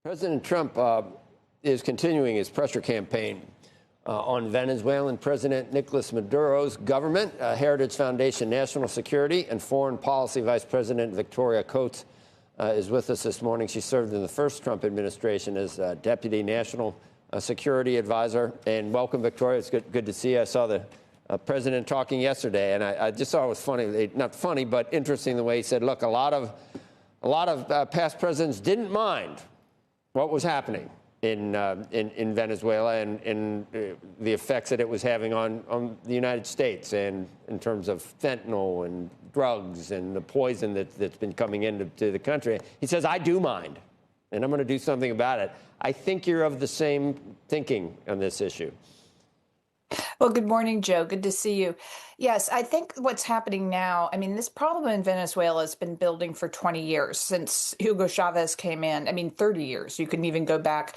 President Trump is continuing his pressure campaign on Venezuelan President Nicolas Maduro's government. Heritage Foundation National Security and Foreign Policy Vice President Victoria Coates is with us this morning. She served in the first Trump administration as Deputy National Security Advisor. And welcome, Victoria. It's good to see you. I saw the president talking yesterday, and I just thought it was funny, not funny, but interesting the way he said, look, a lot of past presidents didn't mind what was happening in Venezuela and the effects that it was having on the United States, and in terms of fentanyl and drugs and the poison that's been coming into the country. He says, I do mind, and I'm going to do something about it. I think you're of the same thinking on this issue. Well, good morning, Joe. Good to see you. Yes, I think what's happening now, I mean, this problem in Venezuela has been building for 20 years since Hugo Chavez came in. I mean, 30 years. You can even go back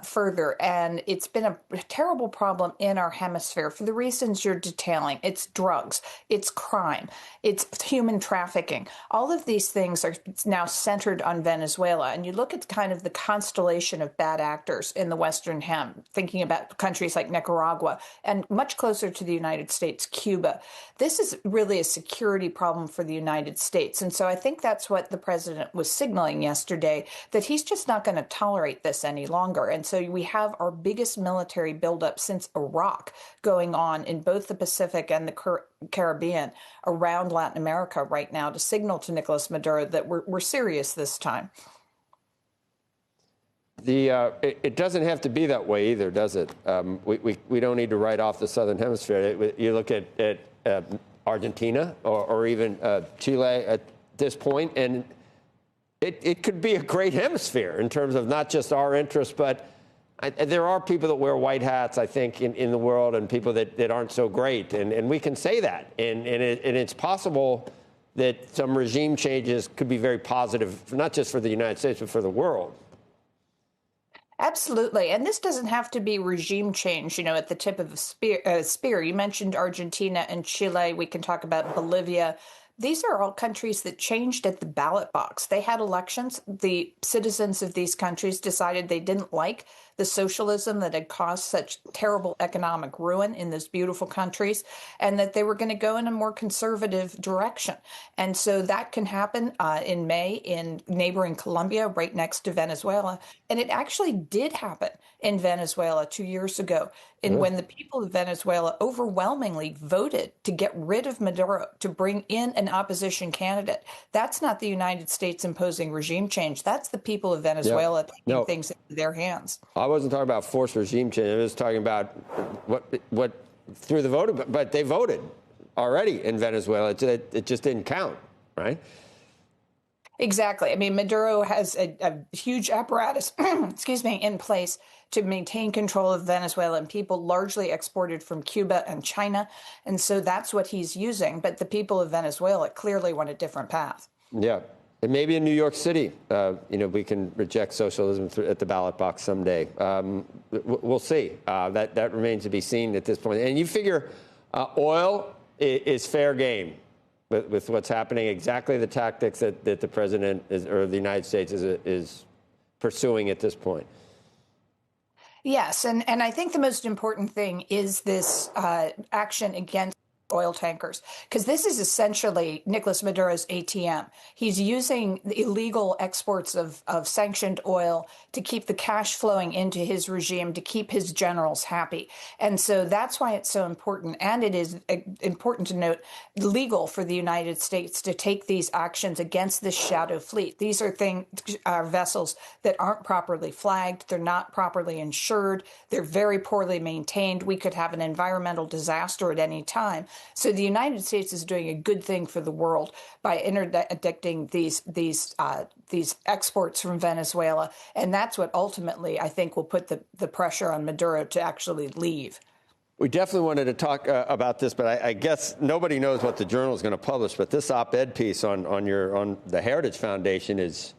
further. And it's been a terrible problem in our hemisphere for the reasons you're detailing. It's drugs, it's crime, it's human trafficking. All of these things are now centered on Venezuela. And you look at kind of the constellation of bad actors in the Western Hem, thinking about countries like Nicaragua and much closer to the United States, Cuba. This is really a security problem for the United States. And so I think that's what the president was signaling yesterday, that he's just not going to tolerate this any longer. And so we have our biggest military buildup since Iraq going on in both the Pacific and the Caribbean around Latin America right now to signal to Nicolas Maduro that we're serious this time. It doesn't have to be that way either, does it? We don't need to write off the Southern Hemisphere. You look at Argentina or even Chile at this point, and it could be a great hemisphere in terms of not just our interests, but there are people that wear white hats, I think, in the world, and people that aren't so great. And we can say that. And it's possible that some regime changes could be very positive, not just for the United States, but for the world. Absolutely. And this doesn't have to be regime change, at the tip of a spear. You mentioned Argentina and Chile. We can talk about Bolivia. These are all countries that changed at the ballot box. They had elections. The citizens of these countries decided they didn't like the socialism that had caused such terrible economic ruin in those beautiful countries, and that they were going to go in a more conservative direction. And so that can happen in May in neighboring Colombia, right next to Venezuela. And it actually did happen in Venezuela 2 years ago, when the people of Venezuela overwhelmingly voted to get rid of Maduro, to bring in an opposition candidate. That's not the United States imposing regime change. That's the people of Venezuela taking things into their hands. I wasn't talking about forced regime change. I was talking about what through the voting, but they voted already in Venezuela. It just didn't count, right? Exactly. I mean, Maduro has a huge apparatus, in place to maintain control of Venezuela, and people largely exported from Cuba and China. And so that's what he's using. But the people of Venezuela clearly want a different path. Yeah. And maybe in New York City, we can reject socialism at the ballot box someday. We'll see. That remains to be seen at this point. And you figure oil is fair game with what's happening, exactly the tactics that the president or the United States is pursuing at this point. Yes, and I think the most important thing is this action against oil tankers, because this is essentially Nicolas Maduro's ATM. He's using the illegal exports of sanctioned oil to keep the cash flowing into his regime, to keep his generals happy. And so that's why it's so important. And it is important to note, legal for the United States to take these actions against this shadow fleet. These are vessels that aren't properly flagged. They're not properly insured. They're very poorly maintained. We could have an environmental disaster at any time. So the United States is doing a good thing for the world by interdicting these exports from Venezuela. And that's what ultimately, I think, will put the pressure on Maduro to actually leave. We definitely wanted to talk about this, but I guess nobody knows what the Journal is going to publish. But this op-ed piece on the Heritage Foundation is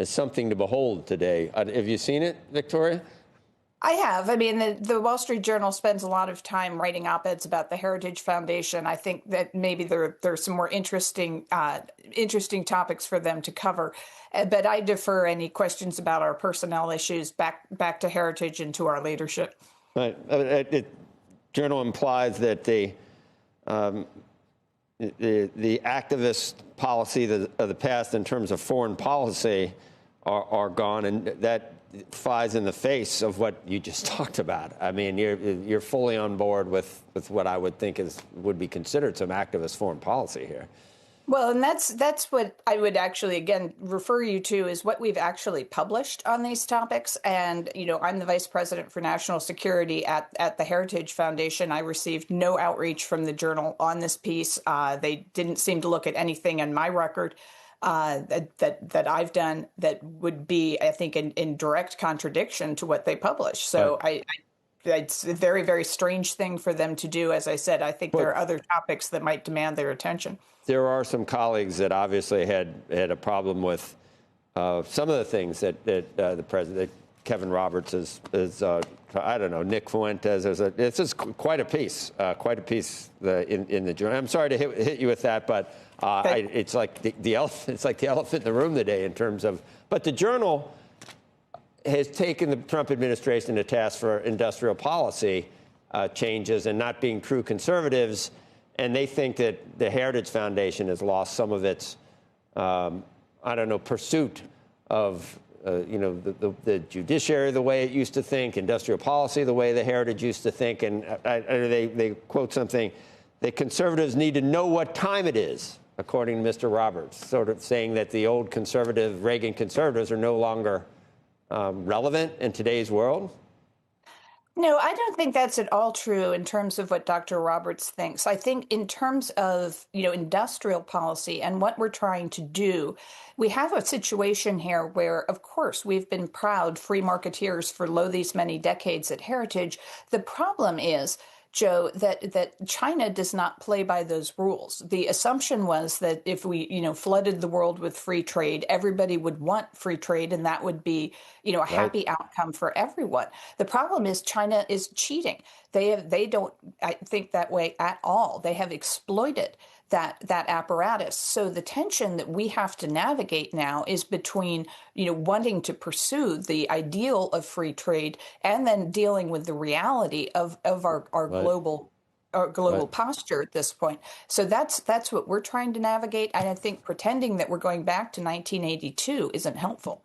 something to behold today. Have you seen it, Victoria? I have. I mean, the Wall Street Journal spends a lot of time writing op-eds about the Heritage Foundation. I think that maybe there's some more interesting topics for them to cover. But I defer any questions about our personnel issues back to Heritage and to our leadership. Right. The journal implies that the activist policy of the past in terms of foreign policy are gone, and that flies in the face of what you just talked about. I mean, you're fully on board with what I would think would be considered some activist foreign policy here. Well, and that's what I would actually, again, refer you to is what we've actually published on these topics. And, I'm the vice president for national security at the Heritage Foundation. I received no outreach from the journal on this piece. They didn't seem to look at anything in my record that I've done that would be, I think, in direct contradiction to what they publish. So right. It's a very, very strange thing for them to do. As I said, I think there are other topics that might demand their attention. There are some colleagues that obviously had a problem with some of the things that the president, Kevin Roberts, is I don't know, Nick Fuentes. It's just quite a piece in the journal. I'm sorry to hit you with that, but it's like the elephant in the room today in terms of. But the journal has taken the Trump administration to task for industrial policy changes and not being true conservatives. And they think that the Heritage Foundation has lost some of its, pursuit of, the judiciary the way it used to think, industrial policy the way the Heritage used to think. And they quote something, that conservatives need to know what time it is, according to Mr. Roberts, sort of saying that the old conservative, Reagan conservatives are no longer relevant in today's world. No, I don't think that's at all true in terms of what Dr. Roberts thinks. I think in terms of, industrial policy and what we're trying to do, we have a situation here where, of course, we've been proud free marketeers for these many decades at Heritage. The problem is, Joe, that China does not play by those rules. The assumption was that if we, flooded the world with free trade, everybody would want free trade, and that would be, a happy outcome for everyone. The problem is China is cheating. They don't think that way at all. They have exploited that apparatus. So the tension that we have to navigate now is between, wanting to pursue the ideal of free trade and then dealing with the reality of our global posture at this point. So that's what we're trying to navigate. And I think pretending that we're going back to 1982 isn't helpful.